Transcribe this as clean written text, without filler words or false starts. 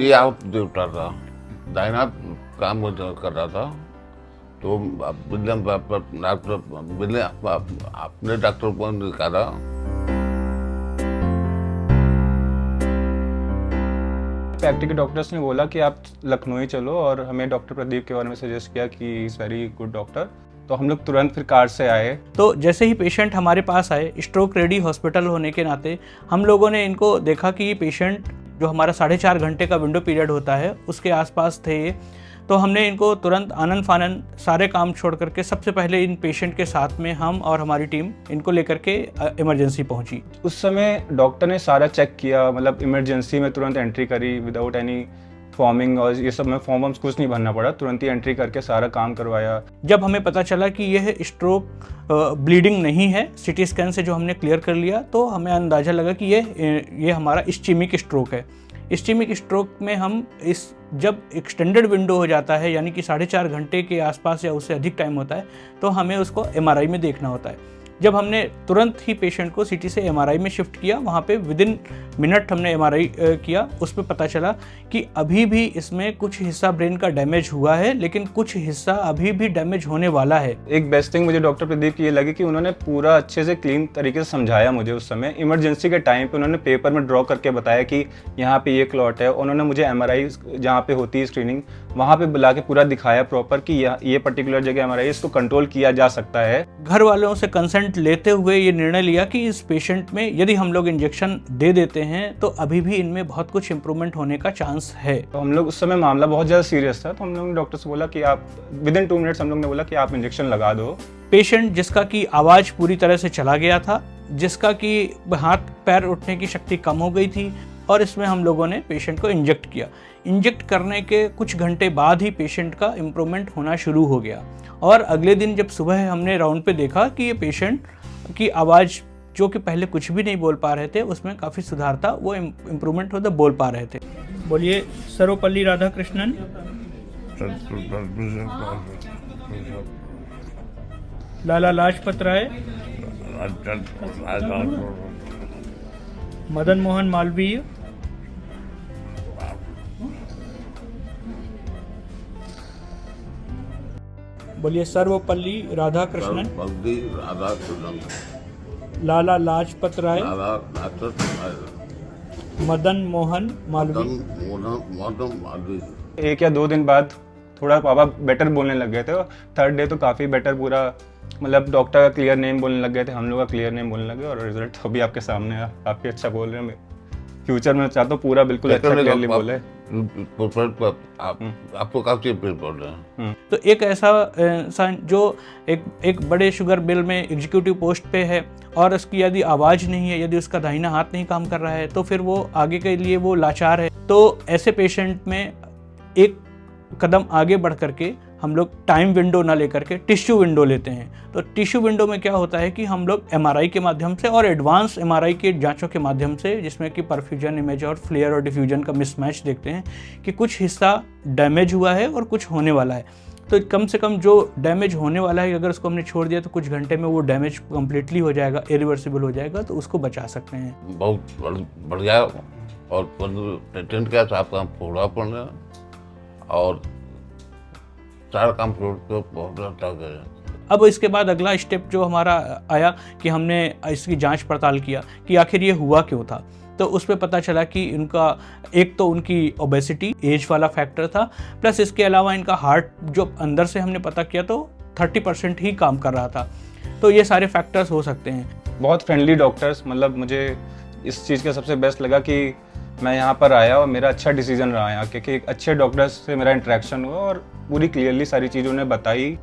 ये आप देवता था, दाहिना काम कर रहा था। तो अपने डॉक्टर को निकाला। फैक्ट्री के डॉक्टर्स ने बोला कि आप लखनऊ ही चलो, और हमें डॉक्टर प्रदीप के बारे में सजेस्ट किया कि इज़ वेरी गुड डॉक्टर। तो हम लोग तुरंत फिर कार से आए। तो जैसे ही पेशेंट हमारे पास आए, स्ट्रोक रेडी हॉस्पिटल होने के नाते हम लोगों ने इनको देखा कि ये पेशेंट जो हमारा 4.5 घंटे का विंडो पीरियड होता है उसके आसपास थे ये। तो हमने इनको तुरंत आनन फानन सारे काम छोड़ करके सबसे पहले इन पेशेंट के साथ में हम और हमारी टीम इनको लेकर के इमरजेंसी पहुंची। उस समय डॉक्टर ने सारा चेक किया, मतलब इमरजेंसी में तुरंत एंट्री करी विदाउट एनी फॉर्मिंग, और ये सब में फॉर्म्स कुछ नहीं भरना पड़ा, तुरंत ही एंट्री करके सारा काम करवाया। जब हमें पता चला कि यह स्ट्रोक ब्लीडिंग नहीं है, सिटी स्कैन से जो हमने क्लियर कर लिया, तो हमें अंदाज़ा लगा कि ये हमारा इस्चेमिक स्ट्रोक है। इस्चेमिक स्ट्रोक में हम जब एक्सटेंडेड विंडो हो जाता है, यानी कि 4.5 घंटे के आसपास या उससे अधिक टाइम होता है, तो हमें उसको एमआरआई में देखना होता है। जब हमने तुरंत ही पेशेंट को सिटी से एमआरआई में शिफ्ट किया, वहाँ पे विदिन मिनट हमने एमआरआई किया। उस पर पता चला कि अभी भी इसमें कुछ हिस्सा ब्रेन का डैमेज हुआ है, लेकिन कुछ हिस्सा अभी भी डैमेज होने वाला है। एक बेस्ट थिंग मुझे डॉक्टर प्रदीप की ये लगी कि उन्होंने पूरा अच्छे से क्लीन तरीके से समझाया मुझे। उस समय इमरजेंसी के टाइम पे उन्होंने पेपर में ड्रॉ करके बताया कि यहाँ पे ये क्लॉट है। उन्होंने मुझे एमआरआई जहाँ पे होती है स्क्रीनिंग, वहाँ पे बुला के पूरा दिखाया प्रॉपर कि ये पर्टिकुलर जगह एमआरआई, इसको कंट्रोल किया जा सकता है। घर वालों से कंसेंट लेते हुए ये निर्णय लिया कि इस पेशेंट में यदि हम लोग इंजेक्शन दे देते हैं तो अभी भी इनमें बहुत कुछ इंप्रूवमेंट होने का चांस है। तो हम लोग उस समय मामला बहुत ज़्यादा सीरियस था, तो हम लोग ने डॉक्टर से बोला कि आप विदिन 2 मिनट्स, हम लोग ने बोला कि आप इंजेक्शन लगा दो। पेशेंट जिसका कि आवाज़ पूरी तरह से चला गया था, जिसका कि हाथ पैर उठने की शक्ति कम हो गई थी, और इसमें हम लोगों ने पेशेंट को इंजेक्ट किया। इंजेक्ट करने के कुछ घंटे बाद ही पेशेंट का इम्प्रूवमेंट होना शुरू हो गया, और अगले दिन जब सुबह हमने राउंड पे देखा कि ये पेशेंट की आवाज़ जो कि पहले कुछ भी नहीं बोल पा रहे थे, उसमें काफ़ी सुधार था, वो इम्प्रूवमेंट होता बोल पा रहे थे। बोलिए सर्वपल्ली राधाकृष्णन। लाला लाजपत राय, मदन मोहन मालवीय, बोलिए सर्वपल्ली राधाकृष्णन, लाला लाजपत राय, मदन मोहन मालवीय। 1 या 2 दिन बाद थोड़ा पापा बेटर बोलने लग गए थे, और 3rd डे तो काफ़ी बेटर, पूरा मतलब डॉक्टर का क्लियर नेम बोलने लग गए थे, हम लोग का क्लियर नेम बोलने लगे, और रिजल्ट तो अभी आपके सामने है। काफ़ी अच्छा बोल रहे हैं। फ्यूचर में चाहता हूँ पूरा बिल्कुल अच्छा क्लियरली बोले। आपको काफी बोल रहे हैं। तो एक ऐसा इंसान जो एक बड़े शुगर बिल में एग्जीक्यूटिव पोस्ट पे है, और उसकी यदि आवाज़ नहीं है, यदि उसका दाहिना हाथ नहीं काम कर रहा है, तो फिर वो आगे के लिए वो लाचार है। तो ऐसे पेशेंट में एक कदम आगे बढ़ करके हम लोग टाइम विंडो ना लेकर के टिश्यू विंडो लेते हैं। तो टिश्यू विंडो में क्या होता है कि हम लोग एमआरआई के माध्यम से और एडवांस एमआरआई के जांचों के माध्यम से, जिसमें कि परफ्यूजन इमेज और फ्लेयर और डिफ्यूजन का मिसमैच देखते हैं कि कुछ हिस्सा डैमेज हुआ है और कुछ होने वाला है। तो कम से कम जो डैमेज होने वाला है, अगर उसको हमने छोड़ दिया तो कुछ घंटे में वो डैमेज कम्प्लीटली हो जाएगा, इरिवर्सिबल हो जाएगा, तो उसको बचा सकते हैं। बहुत बढ़िया, और पेटेंट का साफ काम पूरा पड़ना, और सारा काम बहुत अच्छा गया। अब इसके बाद अगला स्टेप जो हमारा आया कि हमने इसकी जांच पड़ताल किया कि आखिर ये हुआ क्यों था। तो उस पर पता चला कि इनका एक तो उनकी ओबेसिटी, एज वाला फैक्टर था, प्लस इसके अलावा इनका हार्ट जो अंदर से हमने पता किया तो 30% ही काम कर रहा था। तो ये सारे फैक्टर्स हो सकते हैं। बहुत फ्रेंडली डॉक्टर्स, मतलब मुझे इस चीज़ का सबसे बेस्ट लगा कि मैं यहाँ पर आया और मेरा अच्छा डिसीजन रहा यहाँ, क्योंकि एक अच्छे डॉक्टर्स से मेरा इंटरेक्शन हुआ और पूरी क्लियरली सारी चीज़ उन्हें बताई।